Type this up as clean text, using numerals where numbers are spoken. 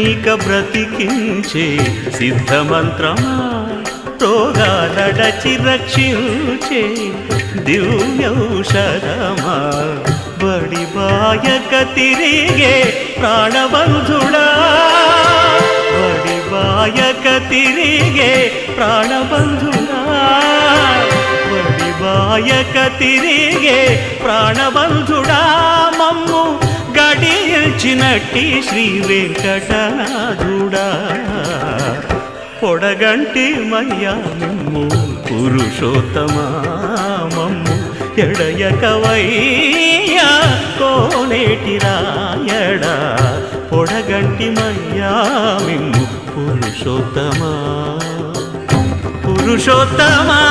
ఇక బ్రతికించే సిద్ధమంత్రమా రోగాలడచి రక్షించే దివ్యౌషధమా బడి బాయక తిరిగే ప్రాణబంధుడా బడి బాయక తిరిగే ప్రాణబంధుడా బడి బాయక తిరిగే ప్రాణబంధుడా మమ్ము గడిచినట్టి శ్రీ వెంకటనాథుడా పొడగంటి మయ్యా మిమ్ము పురుషోత్తమా మమ్ము ఎడయకవయ్యా కోనేటి రాయడా పొడగంటి మయ్యా మిమ్ము పురుషోత్తమా పురుషోత్తమా